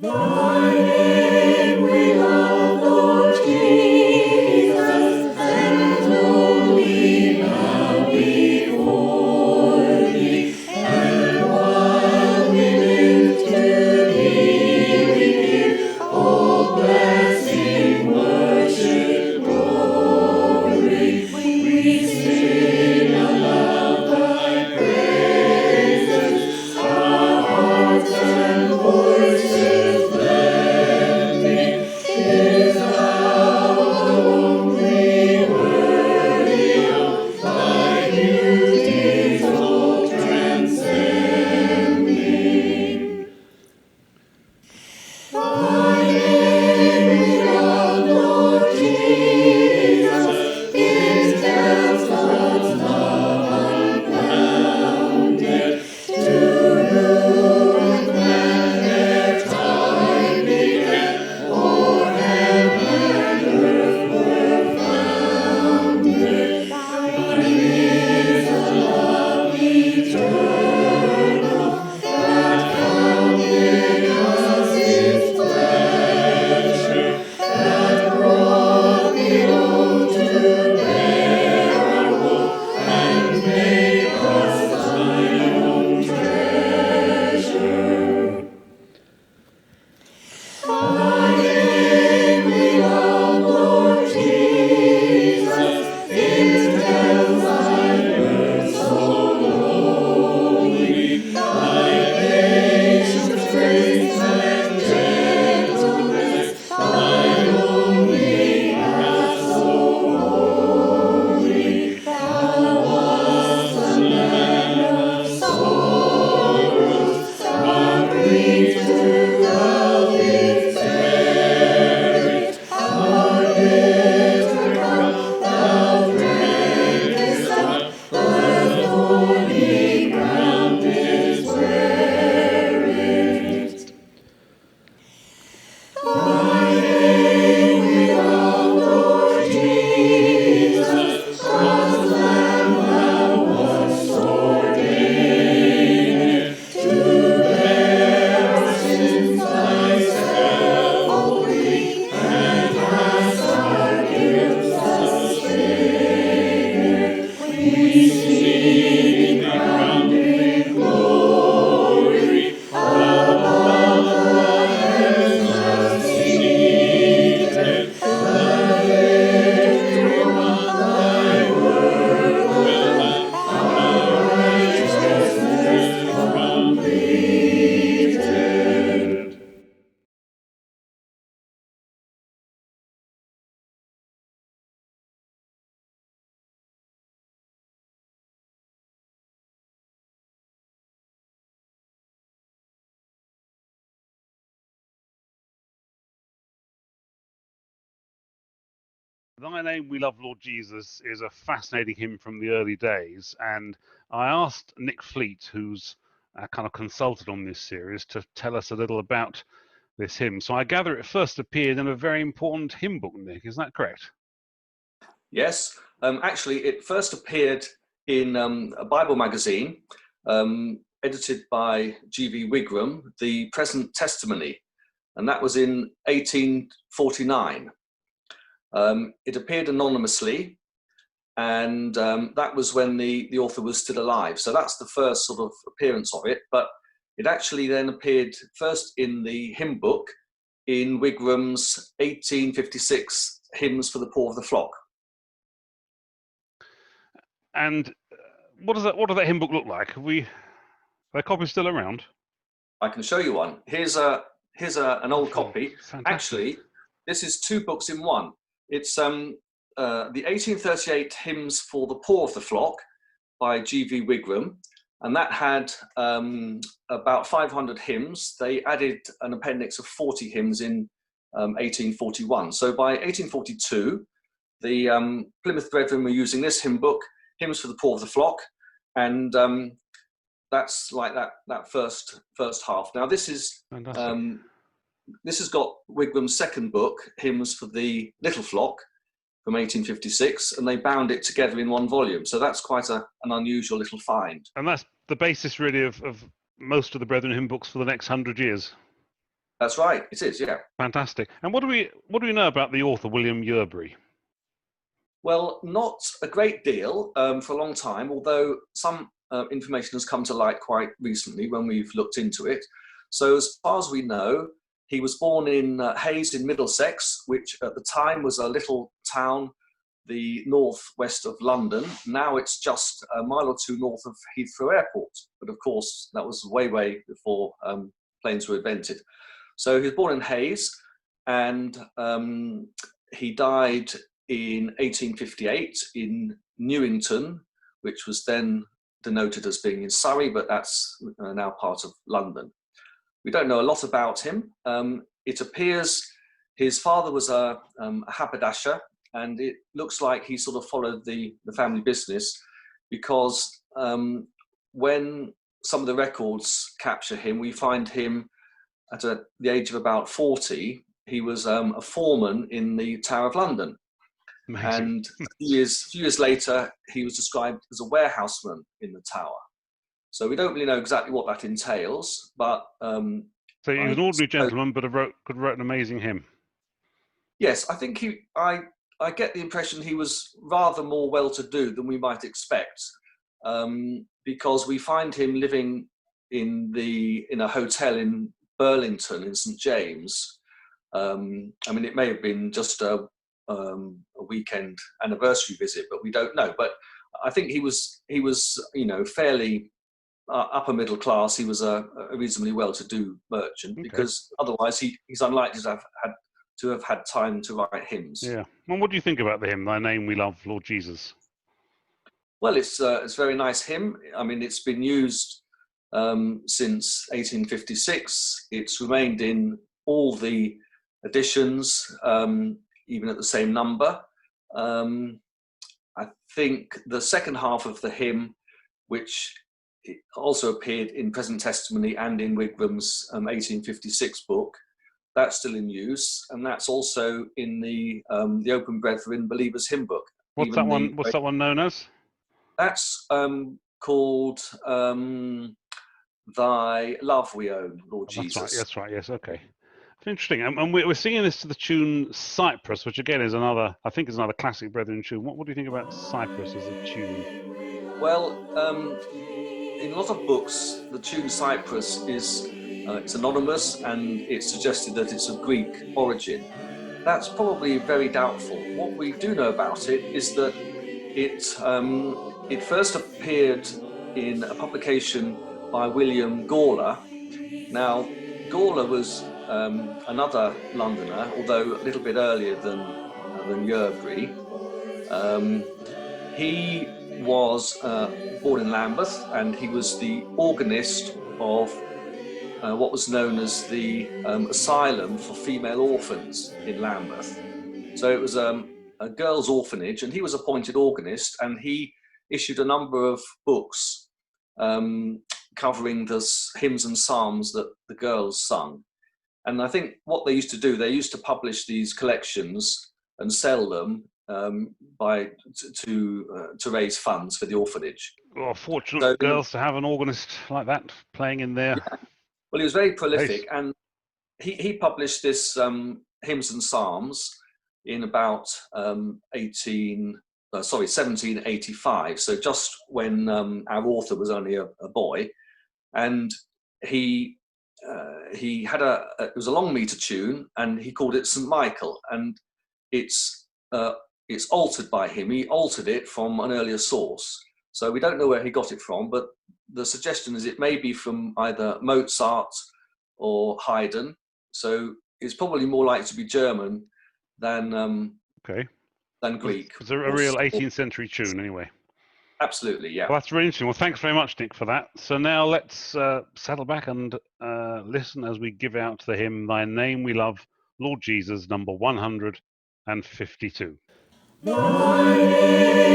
Thy name we love, Lord Jesus, and only bow before thee. And while we live to thee, we give all blessing, worship, glory. We sing aloud thy praises, our hearts and voices blending. 'Tis thou only worthy of thy beauties all transcending. Thy name we love, Lord Jesus, is God's love unbounded. To whom man ere time began, o'er heaven and earth were founded. Thine is a love eternal, that founded us its pleasure, that brought thee low to bear our woe, and make us thine own treasure. Thy name we love, Lord Jesus, it tells thy birth so lowly, thy patience, grace, and gentleness, thine only path so holy. Thou wast a man of sorrows, but grief to thou didst bear it. Our bitter cup thou drankest up, the thorny crown didst wear it. Thy name we love, Lord Jesus, God's Lamb thou wast ordained, to bear our sins thyself, O King, and hast our guilt sustained. We see thee crowned in glory, above the heavens thou seated. The victory won, thy word well done, our righteousness completed. Thy Name We Love, Lord Jesus is a fascinating hymn from the early days. And I asked Nick Fleet, who's a kind of consultant on this series, to tell us a little about this hymn. So I gather it first appeared in a very important hymn book, Nick. Is that correct? Yes, actually, it first appeared in a Bible magazine edited by G.V. Wigram, The Present Testimony, and that was in 1849. It appeared anonymously, and that was when the author was still alive. So that's the first sort of appearance of it, but it actually then appeared first in the hymn book in Wigram's 1856 Hymns for the Poor of the Flock. And what does that hymn book look like? Are their copies still around? I can show you one. Here's an old copy. Fantastic. Actually, this is two books in one. It's the 1838 Hymns for the Poor of the Flock by G.V. Wigram, and that had about 500 hymns. They added an appendix of 40 hymns in 1841. So by 1842, the Plymouth Brethren were using this hymn book, Hymns for the Poor of the Flock, and that's like that first half. Now this is this has got Wigram's second book, Hymns for the Little Flock, from 1856, and they bound it together in one volume. So that's quite an unusual little find. And that's the basis really of most of the Brethren hymn books for the next 100 years. That's right. It is, yeah. Fantastic. And what do we know about the author, William Yerbury? Well, not a great deal for a long time, although some information has come to light quite recently when we've looked into it. So as far as we know, he was born in Hayes in Middlesex, which at the time was a little town, the northwest of London. Now it's just a mile or two north of Heathrow Airport. But of course, that was way, way before planes were invented. So he was born in Hayes, and he died in 1858 in Newington, which was then denoted as being in Surrey, but that's now part of London. We don't know a lot about him. It appears his father was a haberdasher, and it looks like he sort of followed the family business, because when some of the records capture him, we find him at the age of about 40. He was a foreman in the Tower of London. Amazing. And a few years later, he was described as a warehouseman in the tower. So we don't really know exactly what that entails, but so he was an ordinary gentleman, but could write an amazing hymn. Yes, I think I get the impression he was rather more well-to-do than we might expect, because we find him living in a hotel in Burlington in St James. I mean, it may have been just a weekend anniversary visit, but we don't know. But I think he was fairly upper middle class. He was a reasonably well-to-do merchant, okay, because otherwise he's unlikely to have had time to write hymns. Yeah. Well, what do you think about the hymn, "Thy Name We Love, Lord Jesus"? Well, it's a very nice hymn. I mean, it's been used since 1856. It's remained in all the editions, even at the same number. I think the second half of the hymn, which also appeared in Present Testimony and in Wigram's 1856 book, that's still in use, and that's also in the Open Brethren Believers Hymn Book. What's that one? What's that one known as? That's called "Thy Love We Own, Lord Jesus." Right. That's right. Yes. Okay. Interesting. And we're singing this to the tune Cyprus, which again is another classic Brethren tune. What do you think about Cyprus as a tune? Well, in a lot of books, the tune Cyprus is it's anonymous, and it's suggested that it's of Greek origin. That's probably very doubtful. What we do know about it is that it first appeared in a publication by William Gawler. Now, Gawler was another Londoner, although a little bit earlier than Yerbury. He was born in Lambeth, and he was the organist of what was known as the Asylum for Female Orphans in Lambeth. So it was a girls' orphanage, and he was appointed organist, and he issued a number of books covering the hymns and psalms that the girls sung. And I think what they used to do, they used to publish these collections and sell them to raise funds for the orphanage. Well, fortunate girls to have an organist like that playing in there. Yeah. Well, he was very prolific, and he published this hymns and psalms in about 1785. So just when our author was only a boy, and he had it was a long meter tune, and he called it St Michael, and it's altered by him. He altered it from an earlier source, so we don't know where he got it from, but the suggestion is it may be from either Mozart or Haydn. So it's probably more likely to be German than Greek. It's a real 18th century tune, anyway. Absolutely, yeah. Well, that's really interesting. Well, thanks very much, Nick, for that. So now let's settle back and listen as we give out the hymn, "Thy Name We Love, Lord Jesus," number 152. Thy name